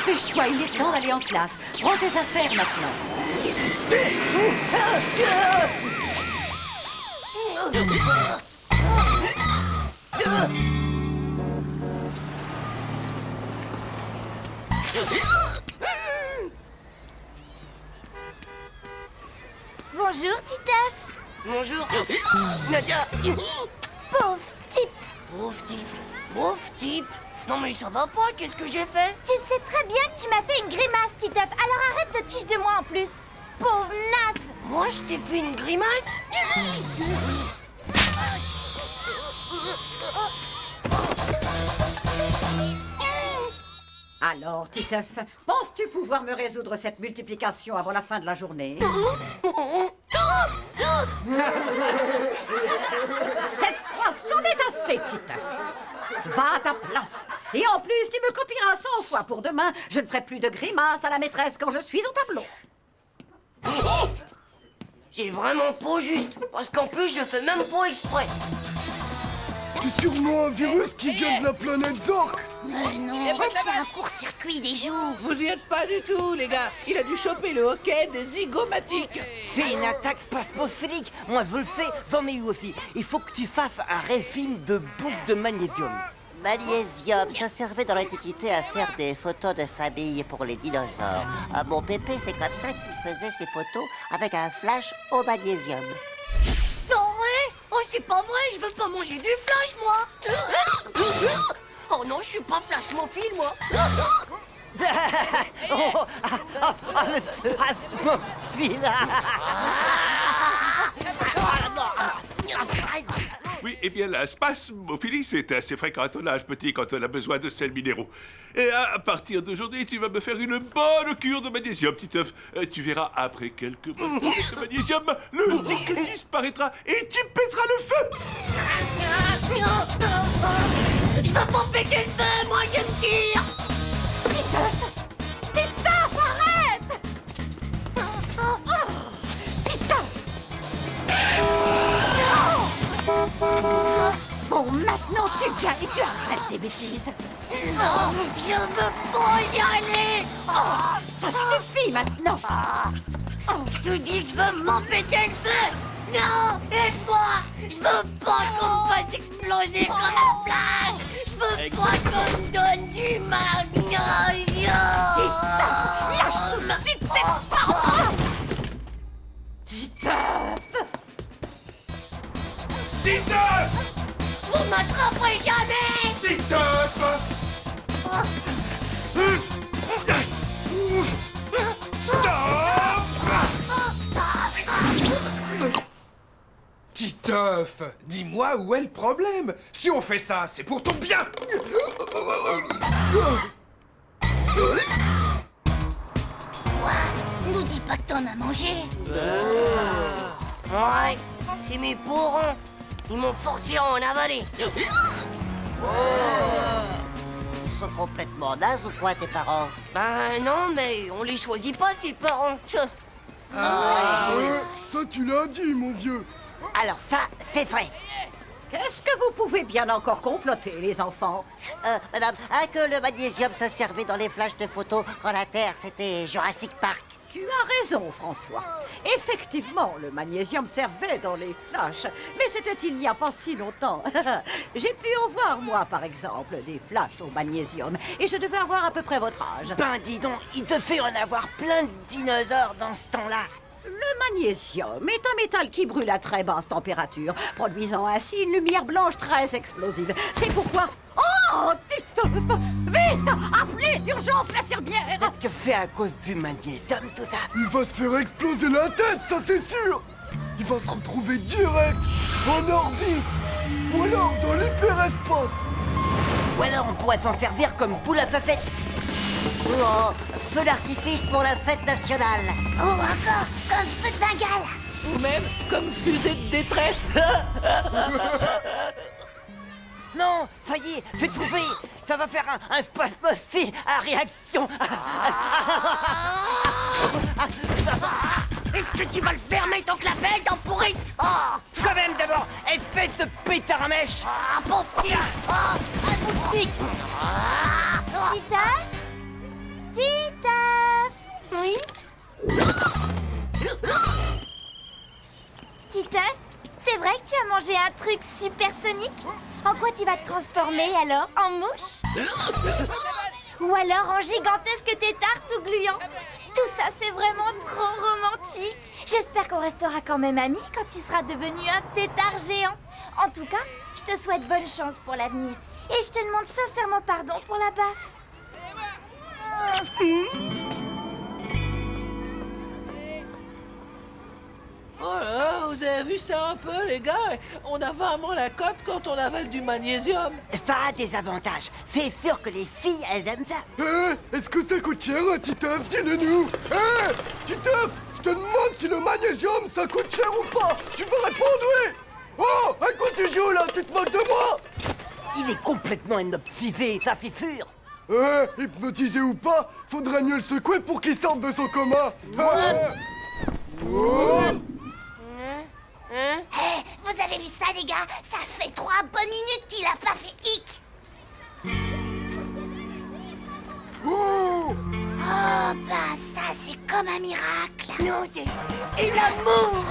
Dépêche-toi, il est temps d'aller en classe. Prends tes affaires maintenant. Bonjour, Titeuf. Bonjour. Nadia. Pauvre type. Pauvre type. Pauvre type. Non mais ça va pas, qu'est-ce que j'ai fait? Tu sais très bien que tu m'as fait une grimace, Titeuf. Alors arrête de te fiche de moi en plus. Pauvre naze. Moi je t'ai fait une grimace? Alors, Titeuf, penses-tu pouvoir me résoudre cette multiplication avant la fin de la journée? Cette fois, c'en est assez, Titeuf. Va à ta place. Et en plus, tu me copieras 100 fois pour demain. Je ne ferai plus de grimaces à la maîtresse quand je suis au tableau. C'est vraiment pas juste, parce qu'en plus je le fais même pas exprès. C'est sûrement un virus qui vient de la planète Zork. Mais non, c'est un court-circuit des joues. Vous y êtes pas du tout, les gars. Il a dû choper le hockey des zygomatiques. Fais une attaque spasmophilique. Moi, je le fais, j'en ai eu aussi. Il faut que tu fasses un régime de bouffe de magnésium. Magnésium, ça servait dans l'Antiquité à faire des photos de famille pour les dinosaures. Mon pépé, c'est comme ça qu'il faisait ses photos avec un flash au magnésium. Non, ouais. Oh, c'est pas vrai, je veux pas manger du flash, moi. Oh non, je suis pas flashmophile, moi. Oui, eh bien, la spasmophilie, c'est assez fréquent à ton âge, petit, quand on a besoin de sels minéraux. Et à partir d'aujourd'hui, tu vas me faire une bonne cure de magnésium, petit œuf. Tu verras, après quelques bonnes bouffées de magnésium, le tic disparaîtra et tu pèteras le feu. Je veux pas péter le feu, moi je me tire. Titeuf, arrête! Titeuf! Bon, maintenant tu viens et tu arrêtes tes bêtises. Non, je veux pas y aller. Ça suffit maintenant. Je te dis que je veux m'en péter le feu. Non, aide-moi. Je veux pas qu'on me fasse exploser comme un flash. Je veux pas qu'on me donne du magnésium. Lâche tout de suite cette parole. Titeuf! Titeuf! Vous m'attraperez jamais. Titeuf! Titeuf, dis-moi où est le problème. Si on fait ça, c'est pour ton bien. Nous dis pas que t'en as mangé. Ouais, c'est mes parents. Ils m'ont forcé à en avaler. Ils sont complètement nazes ou quoi, tes parents? Ben non, mais on les choisit pas, ces parents. Ça, tu l'as dit, mon vieux. Alors ça, c'est vrai. Qu'est-ce que vous pouvez bien encore comploter, les enfants? Madame, que le magnésium, ça servait dans les flashs de photos quand la Terre, c'était Jurassic Park. Tu as raison, François. Effectivement, le magnésium servait dans les flashs, mais c'était il n'y a pas si longtemps. J'ai pu en voir, moi, par exemple, des flashs au magnésium, et je devais avoir à peu près votre âge. Ben dis donc, il te fait en avoir plein de dinosaures dans ce temps-là. Le magnésium est un métal qui brûle à très basse température, produisant ainsi une lumière blanche très explosive. C'est pourquoi... Oh, Titeuf! Vite! Appelez d'urgence l'infirmière! Peut-être que c'est à cause du magnésium, tout ça. Il va se faire exploser la tête, ça c'est sûr. Il va se retrouver direct en orbite. Ou alors dans l'hyperespace. Ou alors on pourrait s'en servir comme boule à facettes. Oh, feu d'artifice pour la fête nationale. Oh, encore comme feu de Bengale. Ou même comme fusée de détresse. Non, ça y est, j'ai trouvé. Ça va faire un spasmophile à réaction. Est-ce que tu vas le fermer ton clapet, ton pourrite? Toi-même d'abord, espèce de pétard à mèche. Pauvre petit. Titeuf Titeuf! Oui? Titeuf, c'est vrai que tu as mangé un truc supersonique? En quoi tu vas te transformer alors? En mouche? Ou alors en gigantesque tétard tout gluant? Tout ça, c'est vraiment trop romantique. J'espère qu'on restera quand même amis quand tu seras devenu un tétard géant. En tout cas, je te souhaite bonne chance pour l'avenir. Et je te demande sincèrement pardon pour la baffe. Oh là, vous avez vu ça un peu, les gars? On a vraiment la cote quand on avale du magnésium. Ça a des avantages. C'est sûr que les filles, elles aiment ça. Est-ce que ça coûte cher, Titeuf? Dis-le-nous. Titeuf, je te demande si le magnésium, ça coûte cher ou pas. Tu veux répondre, oui? Oh, à quoi tu joues, là? Tu te moques de moi? Il est complètement hypnotisé, ça c'est sûr. Hypnotisé ou pas, faudrait mieux le secouer pour qu'il sorte de son coma. Hé, vous avez vu ça, les gars? Ça fait 3 bonnes minutes qu'il a pas fait hic. Oh, ben ça, c'est comme un miracle. Non, c'est l'amour.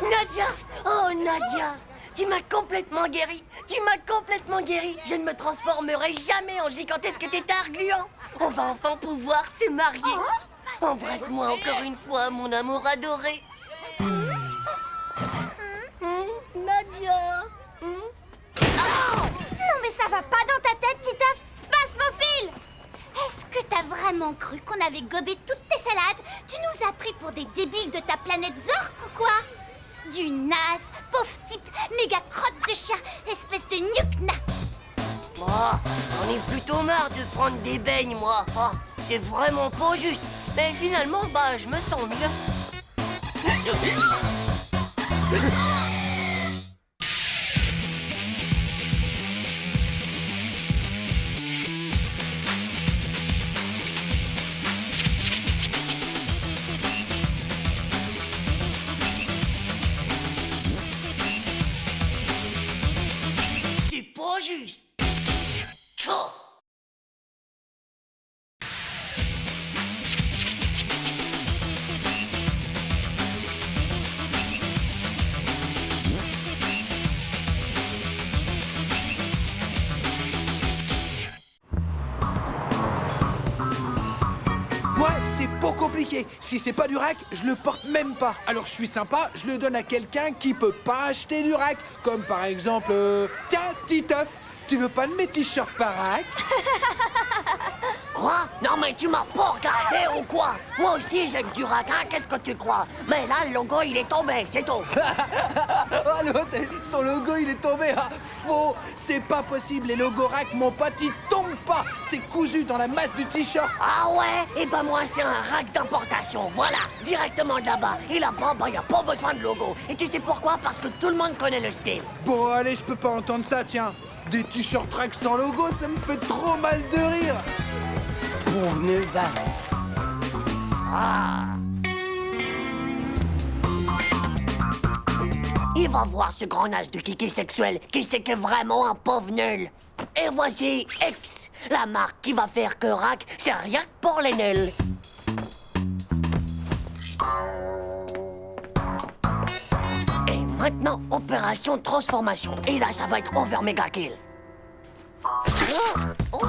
Nadia, oh Nadia, tu m'as complètement guéri. Tu m'as complètement guéri. Je ne me transformerai jamais en gigantesque tétard gluant. On va enfin pouvoir se marier. Embrasse-moi encore une fois, mon amour adoré. Nadia. Non mais ça va pas dans ta tête, Titeuf! Spasmophile! Est-ce que t'as vraiment cru qu'on avait gobé toutes tes salades? Tu nous as pris pour des débiles de ta planète Zork ou quoi? Du naze, pauvre type, méga crotte de chien, espèce de nuque-na. Oh, j'en ai plutôt marre de prendre des beignes, moi. Oh, c'est vraiment pas juste. Mais finalement, bah, je me sens mieux. C'est pas juste. Tchou. Moi, c'est pas compliqué. Si c'est pas du rack, je le porte même pas. Alors je suis sympa, je le donne à quelqu'un qui peut pas acheter du rack. Comme par exemple... Tiens, Titeuf, tu veux pas de mes t-shirts par rack? Quoi? Non mais tu m'as pas regardé ou quoi? Moi aussi j'ai que du rack, hein, qu'est-ce que tu crois? Mais là le logo il est tombé, c'est tout. Oh l'autre, son logo il est tombé. Ah, faux, c'est pas possible. Les logos rack, mon pote, ils tombent pas. C'est cousu dans la masse du t-shirt. Ah ouais? Eh ben moi c'est un rack d'importation, voilà, directement de là-bas. Et là-bas, bah y a pas besoin de logo. Et tu sais pourquoi? Parce que tout le monde connaît le style. Bon allez, je peux pas entendre ça, tiens. Des t-shirts rack sans logo, ça me fait trop mal de rire. Pauvre nul va. Il va voir ce grand âge de kiki sexuel qui sait qu'est vraiment un pauvre nul. Et voici X, la marque qui va faire que rack, c'est rien que pour les nuls. Et maintenant, opération transformation. Et là, ça va être over méga kill. Oh.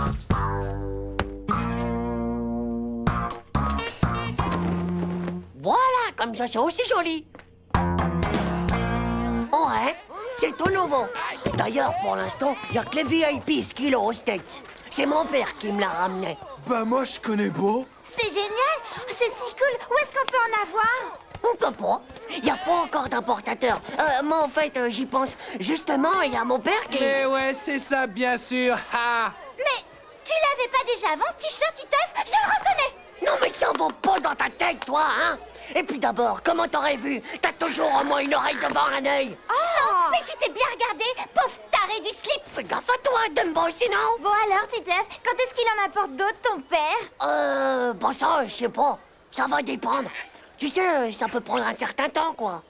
Voilà, comme ça, c'est aussi joli. Ouais, c'est tout nouveau. D'ailleurs, pour l'instant, il n'y a que les VIP ce qu'il a aux States. C'est mon père qui me l'a ramené. Bah moi, je connais pas. C'est génial! C'est si cool! Où est-ce qu'on peut en avoir? On peut pas. Il n'y a pas encore d'importateur. Moi, en fait, j'y pense. Justement, il y a mon père qui... Mais ouais, c'est ça, bien sûr. Ha. Mais tu l'avais pas déjà avant ce t-shirt, Titeuf? Je le reconnais! Non, mais ça va pas dans ta tête, toi, hein? Et puis d'abord, comment t'aurais vu? T'as toujours au moins une oreille devant un œil. Oh! Mais tu t'es bien regardé, pauvre taré du slip! Fais gaffe à toi, Dumbo, sinon... Bon alors, Titeuf, quand est-ce qu'il en apporte d'autres, ton père? Bon ça, je sais pas. Ça va dépendre. Tu sais, ça peut prendre un certain temps, quoi.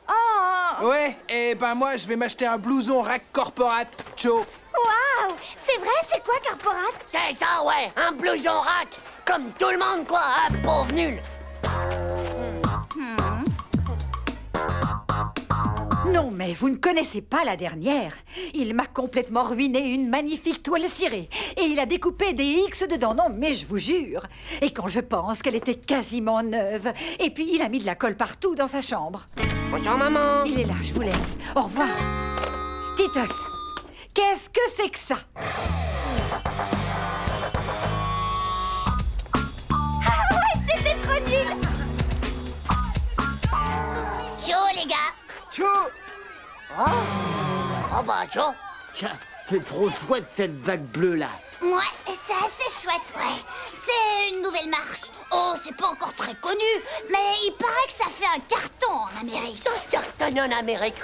Oh! Ouais, et ben moi, je vais m'acheter un blouson rack corporate. Ciao. Waouh! C'est vrai, c'est quoi, Corporate? C'est ça, ouais, un blouson rack. Comme tout le monde, quoi, un pauvre nul. Non, mais vous ne connaissez pas la dernière. Il m'a complètement ruiné une magnifique toile cirée. Et il a découpé des X dedans, non, mais je vous jure. Et quand je pense qu'elle était quasiment neuve. Et puis il a mis de la colle partout dans sa chambre. Bonjour, maman. Il est là, je vous laisse. Au revoir. Titeuf, qu'est-ce que c'est que ça? Ah ouais, c'était trop nul. Ciao, les gars. Tiens, Oh bah, Joe. Tiens, c'est trop chouette cette vague bleue là. Ouais, c'est assez chouette, ouais. C'est une nouvelle marche. Oh, c'est pas encore très connu, mais il paraît que ça fait un carton en Amérique. Ça cartonne en Amérique.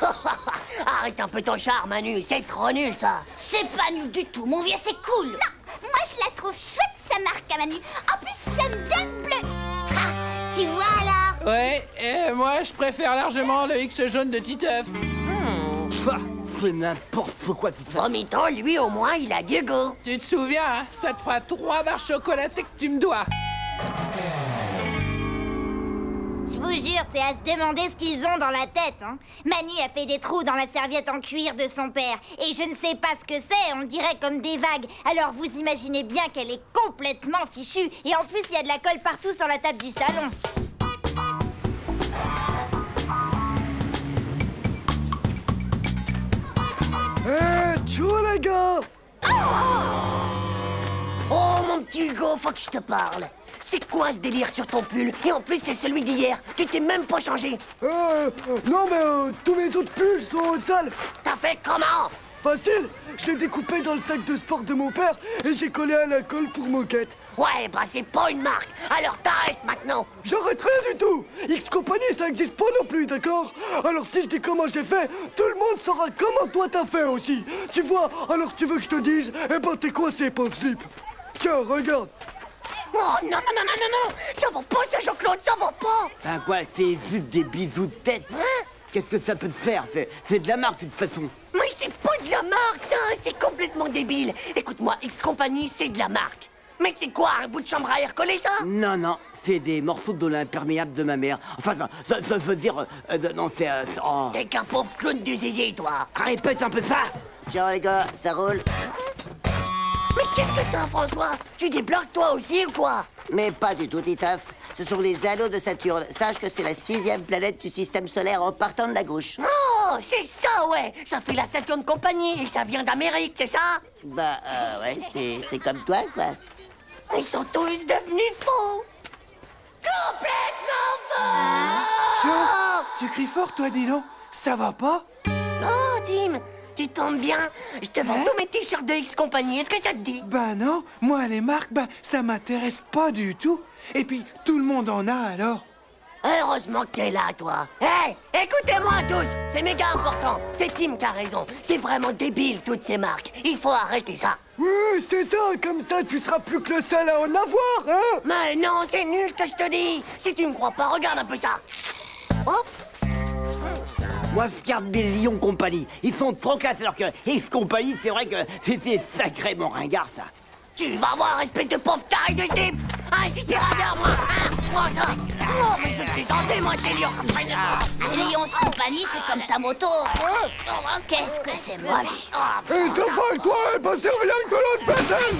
Arrête un peu ton charme, Manu. C'est trop nul, ça. C'est pas nul du tout, mon vieux, c'est cool. Non, moi je la trouve chouette, sa marque à Manu. En plus, j'aime bien le bleu. Ah, tu vois alors? Ouais, et moi je préfère largement le X jaune de Titeuf. Ça, c'est n'importe quoi tout ça. En même temps, lui, au moins, il a du goût. Tu te souviens, hein, ça te fera 3 barres chocolatées que tu me dois. Je vous jure, c'est à se demander ce qu'ils ont dans la tête, hein. Manu a fait des trous dans la serviette en cuir de son père. Et je ne sais pas ce que c'est, on dirait comme des vagues. Alors vous imaginez bien qu'elle est complètement fichue. Et en plus, il y a de la colle partout sur la table du salon. ciao les gars. Oh, mon petit Hugo, faut que je te parle. C'est quoi ce délire sur ton pull? Et en plus, c'est celui d'hier. Tu t'es même pas changé. Non mais tous mes autres pulls sont sales. T'as fait comment? Facile, je l'ai découpé dans le sac de sport de mon père et j'ai collé à la colle pour moquette. Ouais, bah c'est pas une marque. Alors t'arrêtes maintenant. J'arrête rien du tout. X Company ça existe pas non plus, d'accord? Alors si je dis comment j'ai fait, tout le monde saura comment toi t'as fait aussi. Tu vois, alors tu veux que je te dise? Eh ben t'es coincé, pauvre slip. Tiens, regarde. Oh non, non, non, non, non, non. Ça va pas, ça, Jean-Claude, ça va pas. Enfin quoi, c'est juste des bisous de tête. Hein? Qu'est-ce que ça peut te faire? C'est de la marque de toute façon. Mais c'est pas de la marque, ça. C'est complètement débile. Écoute-moi, X Company, c'est de la marque. Mais c'est quoi, un bout de chambre à air collé, ça? Non, non, c'est des morceaux de l'imperméable de ma mère. Enfin, ça veut dire... non, c'est... oh. T'es qu'un pauvre clown du zizi, toi. Répète un peu ça. Ciao les gars, ça roule? Mais qu'est-ce que t'as, François? Tu débloques toi aussi ou quoi? Mais pas du tout, Titeuf. Ce sont les anneaux de Saturne. Sache que c'est la 6e planète du système solaire en partant de la gauche. Oh, c'est ça, ouais. Ça fait la Saturn Company et ça vient d'Amérique, c'est ça? Bah, ouais, c'est comme toi, quoi. Ils sont tous devenus faux. Complètement faux. Tiens, tu cries fort toi, dis donc. Ça va pas? Oh, Tim, tu tombes bien. Je te vends Hein? tous mes t-shirts de X Company. Est-ce que ça te dit? Bah non, moi les marques, bah ça m'intéresse pas du tout. Et puis, tout le monde en a alors. Heureusement que t'es là, toi. Hé, écoutez-moi tous. C'est méga important. C'est Tim qui a raison. C'est vraiment débile, toutes ces marques. Il faut arrêter ça. Oui, c'est ça, comme ça tu seras plus que le seul à en avoir, hein? Mais non, c'est nul que je te dis. Si tu me crois pas, regarde un peu ça. Hop. Moi, je garde des Lions Compagnie. Ils sont trop classe, alors que X Company, c'est vrai que c'est sacrément ringard, ça. Tu vas voir, espèce de pauvre taille de cible. Ah, si c'est vers moi. Ah, prends ça. Oh, mais je vais te les enlever, moi, ces lions. Lions Company, c'est comme ta moto. Qu'est-ce que c'est moche. Et t'as pas avec toi, eh ben c'est rien que l'autre personne.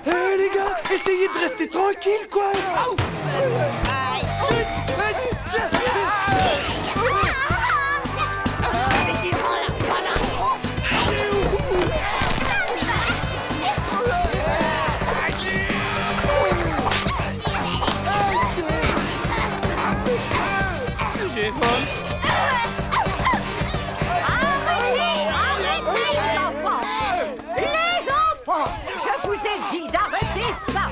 Eh les gars, essayez de rester tranquille quoi. J'ai faim. Les enfants, je vous ai dit d'arrêter ça.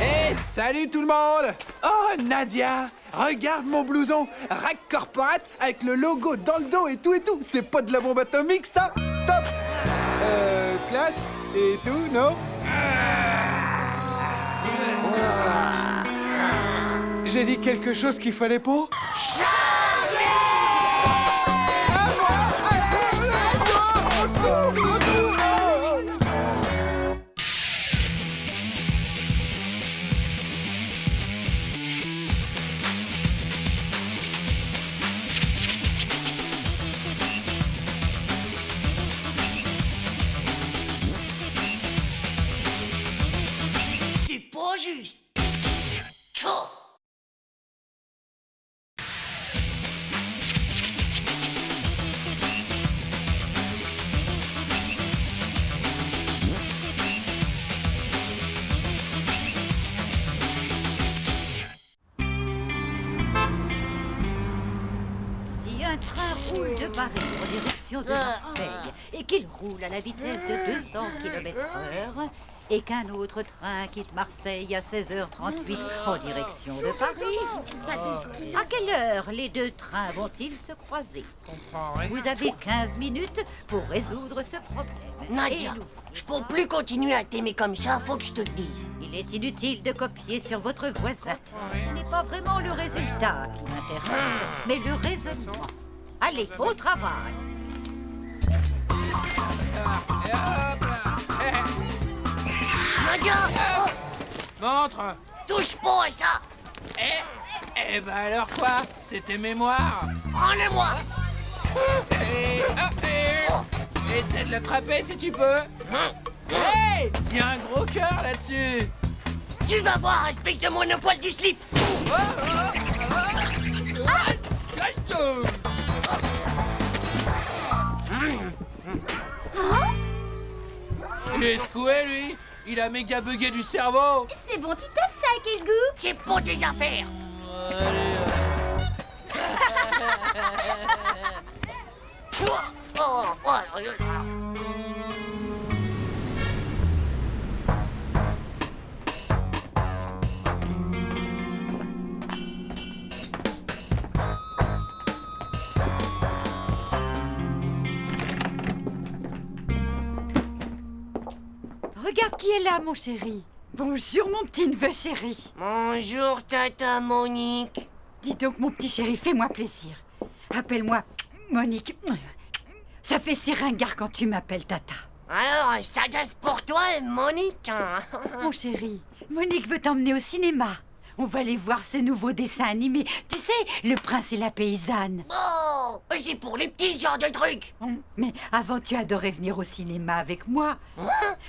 Eh, salut tout le monde! Oh, Nadia! Regarde mon blouson! Rack Corporate avec le logo dans le dos et tout! C'est pas de la bombe atomique, ça? Top! Classe et tout, non? J'ai dit quelque chose qu'il fallait pas? À moi, allez, au secours! juste. Tchou. Si un train roule de Paris en direction de Marseille et qu'il roule à la vitesse de 200 km/h et qu'un autre train quitte Marseille à 16h38 en direction de Paris, à quelle heure les deux trains vont-ils se croiser? Vous avez 15 minutes pour résoudre ce problème. Nadia, Et nous, je peux plus continuer à t'aimer comme ça, faut que je te le dise. il est inutile de copier sur votre voisin. Ce n'est pas vraiment le résultat qui m'intéresse, mais le raisonnement. Allez, au travail. Nadia, oh, Montre. touche pas à ça. Eh ben alors quoi? C'est tes mémoires. Prends-le-moi. Essaie de l'attraper si tu peux. Hey, il y a un gros cœur là-dessus. Tu vas voir, espèce de monopole du slip. Il est secoué lui. Il a méga bugué du cerveau. C'est bon, Titeuf, ça a quel goût? C'est pour tes affaires. Regarde qui est là, mon chéri. Bonjour, mon petit neveu chéri. Bonjour, Tata Monique. Dis donc, mon petit chéri, fais-moi plaisir. Appelle-moi Monique. Ça fait si ringard quand tu m'appelles Tata. Alors, ça gasse pour toi, Monique. Mon chéri, Monique veut t'emmener au cinéma. On va aller voir ce nouveau dessin animé. Tu sais, Le Prince et la Paysanne. Oh, c'est pour les petits genres de trucs. Mais avant, tu adorais venir au cinéma avec moi.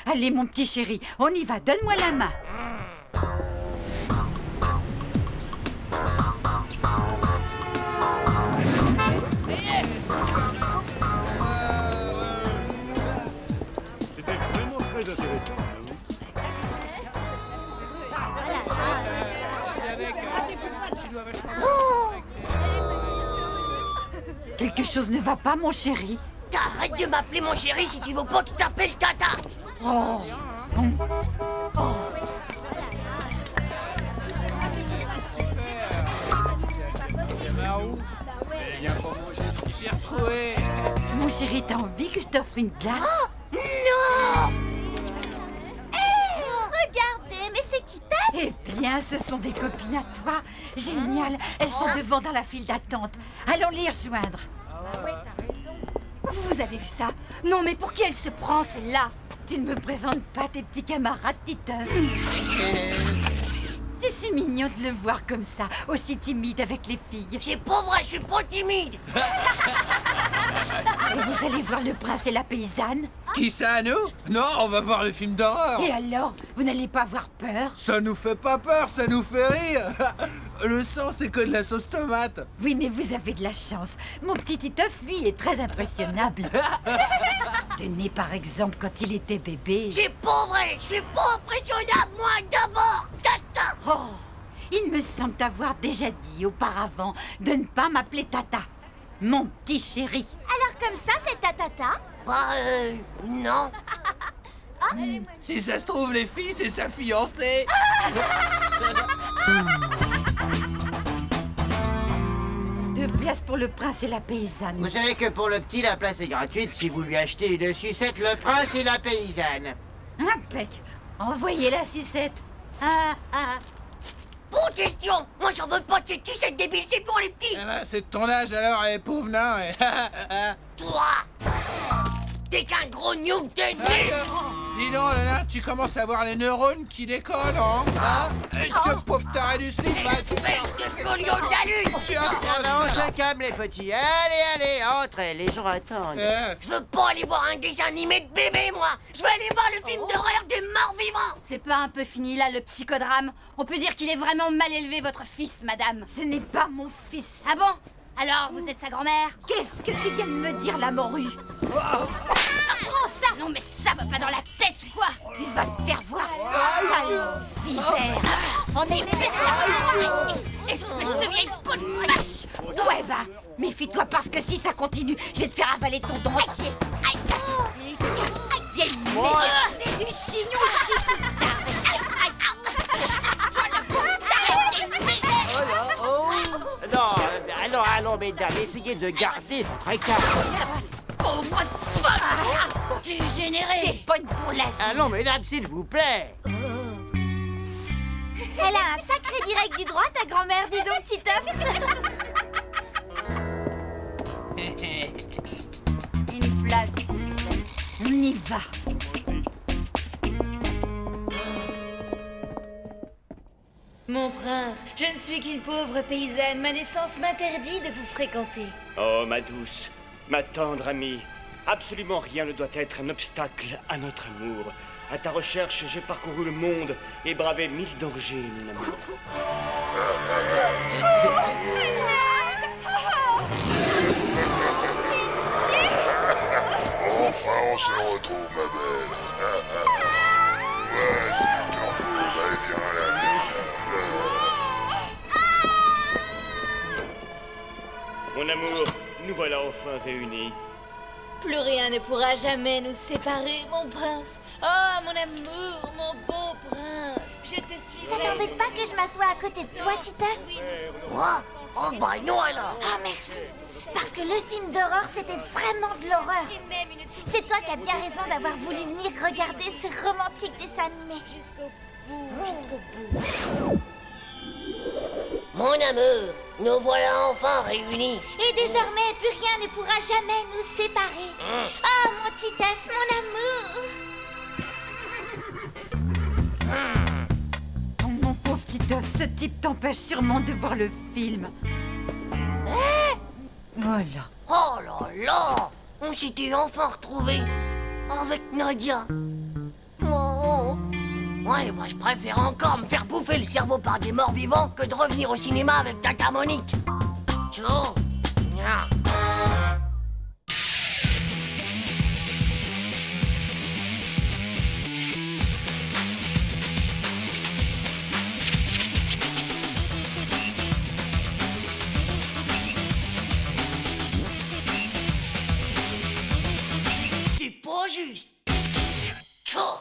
Allez, mon petit chéri, on y va. Donne-moi la main. C'était vraiment très intéressant. C'est avec. Tu dois vachement. Quelque chose ne va pas, mon chéri. T'arrêtes de m'appeler mon chéri si tu veux pas qu'il t'appelle Tata. Oh. Marou. J'ai retrouvé. Mon chéri, t'as envie que je t'offre une glace? Non. Regardez, mais c'est Titeuf! Eh bien, ce sont des copines à toi. Génial. Elles sont devant dans la file d'attente. Allons les rejoindre. Vous avez vu ça? Non, mais pour qui elle se prend, celle-là? Tu ne me présentes pas tes petits camarades, Titeuf. C'est si mignon de le voir comme ça, aussi timide avec les filles. C'est pas vrai, je suis pas timide. Et vous allez voir Le Prince et la Paysanne? Qui ça, nous? Non, on va voir le film d'horreur. Et alors, vous n'allez pas avoir peur? Ça nous fait pas peur, ça nous fait rire. Le sang, c'est que de la sauce tomate. Oui, mais vous avez de la chance. Mon petit Titeuf, lui, est très impressionnable. Tenez, par exemple, quand il était bébé. C'est pas vrai, je suis pas impressionnable, moi, d'abord, Tata. Oh, il me semble t'avoir déjà dit auparavant de ne pas m'appeler Tata. Mon petit chéri. Alors comme ça, c'est ta tata? Bah, non. Si ça se trouve, les filles, c'est sa fiancée. Deux pièces pour Le Prince et la Paysanne. Vous savez que pour le petit, la place est gratuite si vous lui achetez une sucette Le Prince et la Paysanne. Impec. Envoyez la sucette. Ah, ah. Bonne question. Moi, j'en veux pas de cette sucette débile, c'est pour les petits. Eh ben, c'est de ton âge alors, pauvre nain. Toi, t'es qu'un gros gnouk de nez. Dis donc, Lana, tu commences à avoir les neurones qui décollent, hein? Ce pauvre taré du slip, hein, tu Collion de la lune! tu as On se calme, les petits. Allez, entrez, les gens attendent. Je veux pas aller voir un dessin animé de bébé, moi! Je veux aller voir le film d'horreur des morts vivants! C'est pas un peu fini là, le psychodrame? On peut dire qu'il est vraiment mal élevé, votre fils, madame. Ce n'est pas mon fils. Ah bon? Alors, vous êtes sa grand-mère? Qu'est-ce que tu viens de me dire, la morue? Prends ça! Non mais ça va pas dans la tête ou quoi? Il va se faire voir. Sale vipère. On est perdu! Espèce de vieille peau de vache! Ouais, ben, méfie-toi parce que si ça continue, je vais te faire avaler ton dentier. Aïe! Vieille merde! Du chignon, Allons, mesdames, essayez de garder votre écart. Pauvre folle! Dégénérée! bonne pour la Allons, mesdames, s'il vous plaît. Elle a un sacré direct du droit, ta grand-mère, dis donc, Titeuf. Une place, s'il vous plaît. On y va. Mon prince, je ne suis qu'une pauvre paysanne. Ma naissance m'interdit de vous fréquenter. Oh, ma douce, ma tendre amie, absolument rien ne doit être un obstacle à notre amour. À ta recherche, j'ai parcouru le monde et bravé 1000 dangers, mon amour. Enfin, on se retrouve, ma belle. Ouais, si je te retrouve, allez, viens, là, Mon amour, nous voilà enfin réunis. Plus rien ne pourra jamais nous séparer, mon prince. Oh, mon amour, mon beau prince. Je te suis. Ça t'embête pas que je m'assoie à côté de toi, Titeuf? Moi? Oh, bah non, alors! Oh, merci. Parce que le film d'horreur, c'était vraiment de l'horreur. C'est toi qui as bien raison d'avoir voulu venir regarder ce romantique dessin animé. Jusqu'au bout, jusqu'au bout. Mon amour, nous voilà enfin réunis. Et désormais, plus rien ne pourra jamais nous séparer. Oh, mon Titeuf, mon amour. Oh, mon pauvre petit œuf, ce type t'empêche sûrement de voir le film. Voilà. Oh là là! On s'était enfin retrouvés avec Nadia. Oh. Ouais, bah je préfère encore me faire bouffer le cerveau par des morts vivants que de revenir au cinéma avec Tata Monique. Ciao. Nya. C'est pas juste. Ciao.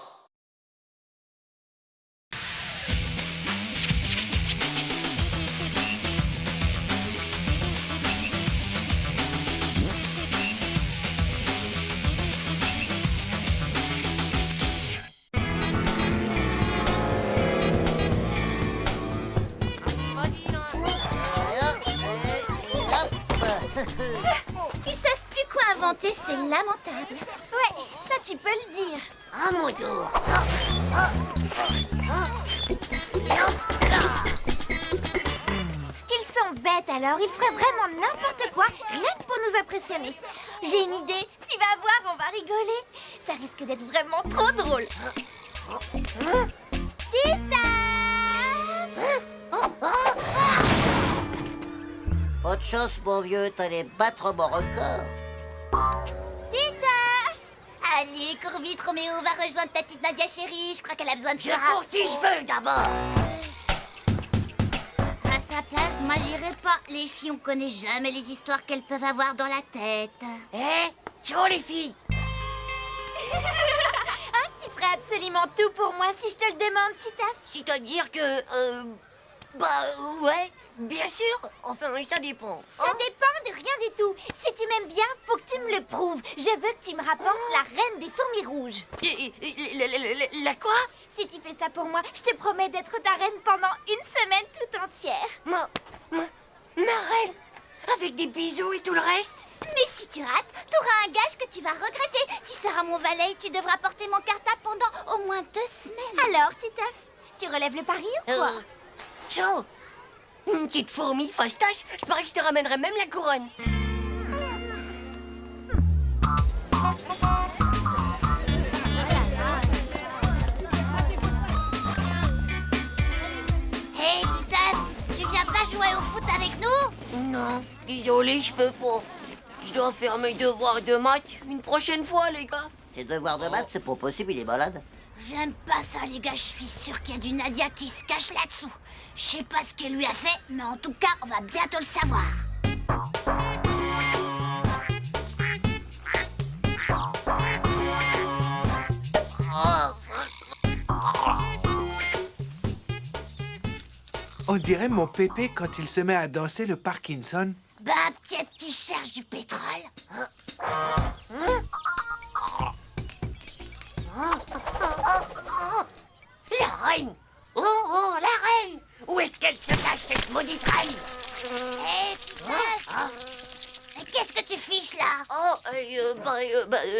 Ils savent plus quoi inventer, c'est lamentable. Ouais, ça tu peux le dire. À mon tour. Et hop là. Ce qu'ils sont bêtes alors, ils feraient vraiment n'importe quoi, rien que pour nous impressionner. J'ai une idée, tu vas voir, on va rigoler. Ça risque d'être vraiment trop drôle. Titeuf! Autre chose, mon vieux, t'allais battre mon record. Titeuf! Allez, cours vite, Roméo, va rejoindre ta petite Nadia chérie. Je crois qu'elle a besoin de Je toi. cours si je veux d'abord. À sa place, moi j'irai pas. Les filles, on connaît jamais les histoires qu'elles peuvent avoir dans la tête. Ciao les filles. Hein, tu ferais absolument tout pour moi si je te le demande, Titeuf. C'est-à-dire que, ouais, bien sûr. Enfin, ça dépend. Ça dépend de rien du tout. Si tu m'aimes bien, faut que tu me le prouves. Je veux que tu me rapportes la reine des fourmis rouges. La quoi? Si tu fais ça pour moi, je te promets d'être ta reine pendant une semaine tout entière. Ma reine? Avec des bisous et tout le reste? Mais si tu rates, t'auras un gage que tu vas regretter. Tu seras mon valet et tu devras porter mon cartable pendant au moins 2 semaines. Alors, Titeuf, tu relèves le pari ou quoi? Ciao. Une petite fourmi fastache, je parie que je te ramènerai même la couronne. Hé, Titeuf, tu viens pas jouer au foot avec nous? Non, désolé, je peux pas. Je dois faire mes devoirs de maths une prochaine fois, les gars. Ses devoirs de maths, c'est pas possible, il est malade. J'aime pas ça, les gars. Je suis sûre qu'il y a du Nadia qui se cache là-dessous. Je sais pas ce qu'elle lui a fait, mais en tout cas, on va bientôt le savoir. On dirait mon pépé quand il se met à danser le Parkinson. Bah, peut-être qu'il cherche du pétrole. La reine! Oh, la reine! Où est-ce qu'elle se cache, cette maudite reine? Hé, Titeuf, qu'est-ce que tu fiches là?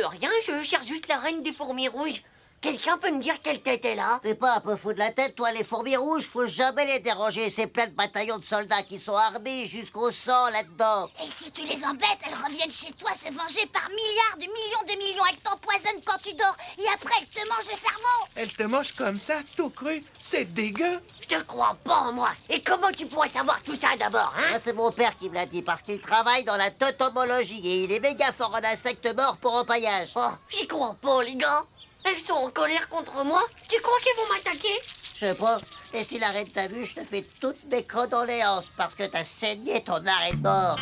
Rien, je cherche juste la reine des fourmis rouges. Quelqu'un peut me dire quelle tête elle a? T'es pas un peu fou de la tête, toi, les fourmis rouges, faut jamais les déranger. C'est plein de bataillons de soldats qui sont armés jusqu'au sang là-dedans. Et si tu les embêtes, elles reviennent chez toi se venger par milliards de millions de millions. Elles t'empoisonnent quand tu dors et après elles te mangent le cerveau. Elle te mange comme ça, tout cru. C'est dégueu. Je te crois pas en moi. Et comment tu pourrais savoir tout ça d'abord, hein? Moi, c'est mon père qui me l'a dit, parce qu'il travaille dans la totomologie et il est méga fort en insectes morts pour empaillage. Oh, j'y crois pas, les gars. Elles sont en colère contre moi. Tu crois qu'elles vont m'attaquer? Je sais pas. Et si la reine t'a vu, je te fais toutes mes condoléances parce que t'as saigné ton arrêt de mort.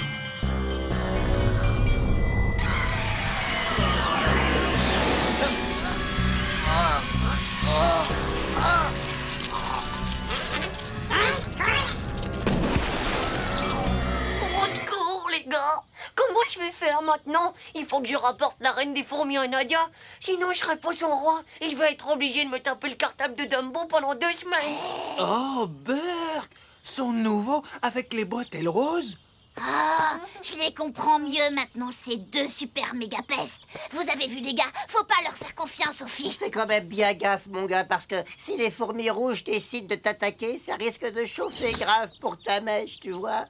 Au secours, les gars. Comment je vais faire maintenant? Il faut que je rapporte la reine des fourmis à Nadia. Sinon, je serai pas son roi. Et je vais être obligé de me taper le cartable de Dumbo pendant 2 semaines. Oh, Burk! Son nouveau avec les bretelles roses? Ah, je les comprends mieux maintenant, ces 2 super méga pestes. Vous avez vu, les gars, faut pas leur faire confiance aux filles. Fais quand même bien gaffe, mon gars, parce que si les fourmis rouges décident de t'attaquer, ça risque de chauffer grave pour ta mèche, tu vois.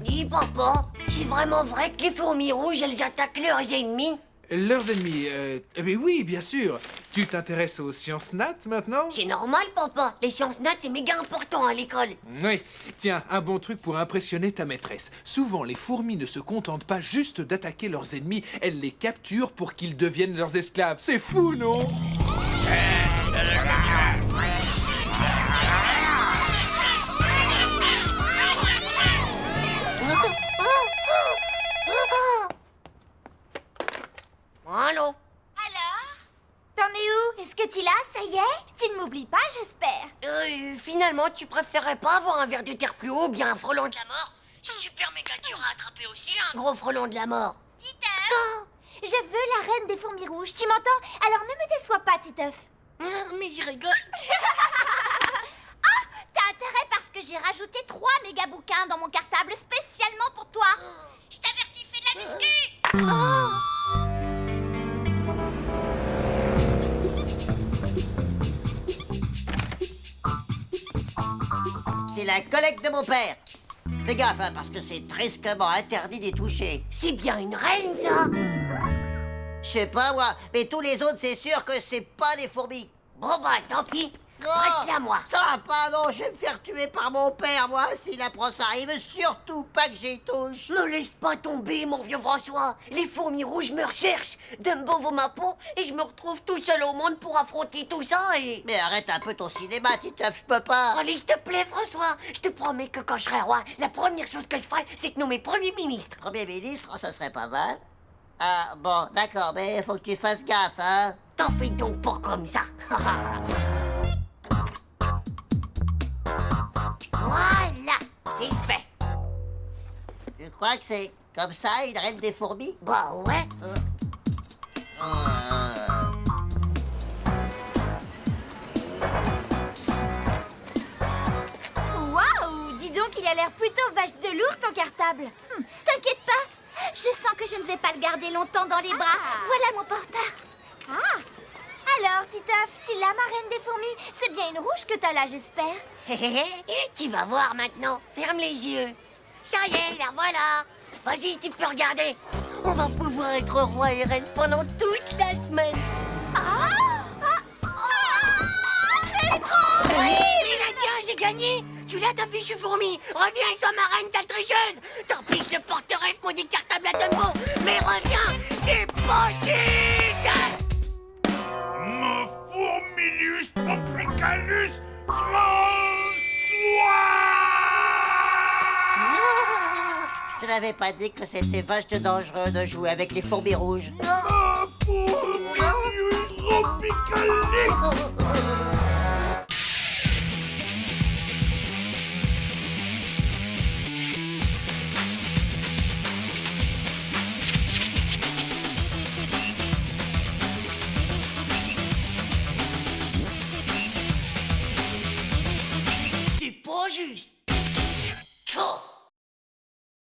Dis, papa, c'est vraiment vrai que les fourmis rouges, elles attaquent leurs ennemis? Leurs ennemis, mais oui, bien sûr. Tu t'intéresses aux sciences nat maintenant? C'est normal, papa. Les sciences nat, c'est méga important à l'école. Oui. Tiens, un bon truc pour impressionner ta maîtresse. Souvent, les fourmis ne se contentent pas juste d'attaquer leurs ennemis, elles les capturent pour qu'ils deviennent leurs esclaves. C'est fou, non? Allô? Alors? T'en es où? Est-ce que tu l'as? Ça y est? Tu ne m'oublies pas, j'espère. Finalement, tu préférerais pas avoir un verre de terre fluo ou bien un frelon de la mort? C'est super méga dur à attraper aussi, un gros frelon de la mort. Titeuf, je veux la reine des fourmis rouges, tu m'entends? Alors ne me déçois pas, Titeuf. Mais je rigole. Ah, t'as intérêt parce que j'ai rajouté 3 méga bouquins dans mon cartable spécialement pour toi. Je t'avertis, fais de la muscu. C'est la collecte de mon père. Fais gaffe, hein, parce que c'est tristement interdit d'y toucher. C'est bien une reine, ça. Je sais pas, moi, mais tous les autres, c'est sûr que c'est pas des fourmis. Bon, bah, tant pis. Prête-la, moi. Ça va pas, non, je vais me faire tuer par mon père, moi, s'il apprend ça. Il veut surtout pas que j'y touche. Me laisse pas tomber, mon vieux François. Les fourmis rouges me recherchent. Dumbo vaut ma peau et je me retrouve tout seul au monde pour affronter tout ça et... Mais arrête un peu ton cinéma, Titeuf, je peux pas. Allez, s'il te plaît, François. Je te promets que quand je serai roi, la première chose que je ferai, c'est de nommer Premier ministre. Premier ministre, oh, ça serait pas mal. Ah, bon, d'accord, mais faut que tu fasses gaffe, hein. T'en fais donc pas comme ça. Voilà, c'est fait. Tu crois que c'est comme ça, une reine des fourmis? Bah ouais. l'air plutôt vache de lourd, ton cartable. T'inquiète pas, je sens que je ne vais pas le garder longtemps dans les bras. Voilà mon porteur. Alors, Titeuf, tu l'as, ma reine des fourmis? C'est bien une rouge que t'as là, j'espère. Tu vas voir maintenant. Ferme les yeux. Ça y est, la voilà. Vas-y, tu peux regarder. On va pouvoir être roi et reine pendant toute la semaine. Oui, mais Nadia, j'ai gagné. Tu l'as, ta fichue fourmi. Reviens et sois ma reine, sale tricheuse. Tant pis, je le porterai ce maudit cartable à Dumbo. Mais reviens, c'est pas juste. Mon Fourmilus Tropicalus François! Je n'avais pas dit que c'était vache dangereux de jouer avec les fourmis rouges. Mon Fourmilus Tropicalus! C'est pas juste.